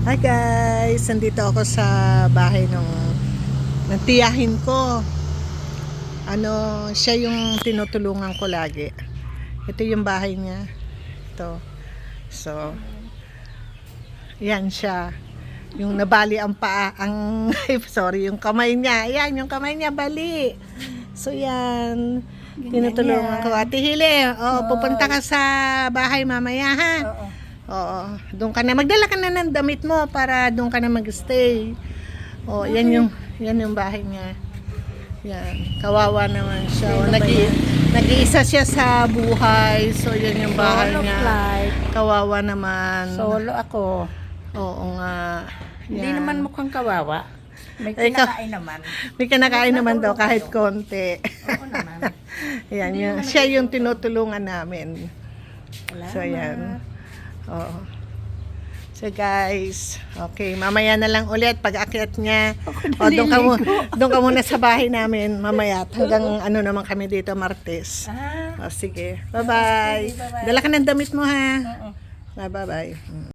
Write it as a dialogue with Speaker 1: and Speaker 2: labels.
Speaker 1: Hi guys! Nandito ako sa bahay ng tiyahin ko. Siya yung tinutulungan ko lagi. Ito yung bahay niya. Ito. So, yan siya. Yung nabali ang paa, sorry, yung kamay niya. Ayan, yung kamay niya bali. So, yan. Tinutulungan ko. Ate Hile, pupunta ka sa bahay mamaya, ha? Oo. Doon ka na. Magdala ka na ng damit mo para doon ka na mag-stay. Yan yung bahay niya. Yan. Kawawa naman siya. Nag-iisa siya sa buhay. So, yan yung bahay niya. Kawawa naman.
Speaker 2: Solo ako.
Speaker 1: Oo nga.
Speaker 2: Hindi
Speaker 1: Yan.
Speaker 2: naman mukhang kawawa. May kinakain naman.
Speaker 1: May kinakain naman daw kahit konti.
Speaker 2: Oo naman.
Speaker 1: Yan, siya yung tinutulungan namin. So,
Speaker 2: Salamat.
Speaker 1: yan. Oo. So, guys, okay, mamaya na lang ulit pag akyat niya. Doon ka muna sa bahay namin mamaya. Hanggang naman kami dito, Martes. Sige. Bye-bye.
Speaker 2: Bye-bye.
Speaker 1: Dala ka ng damit mo, ha?
Speaker 2: Oo.
Speaker 1: Bye-bye.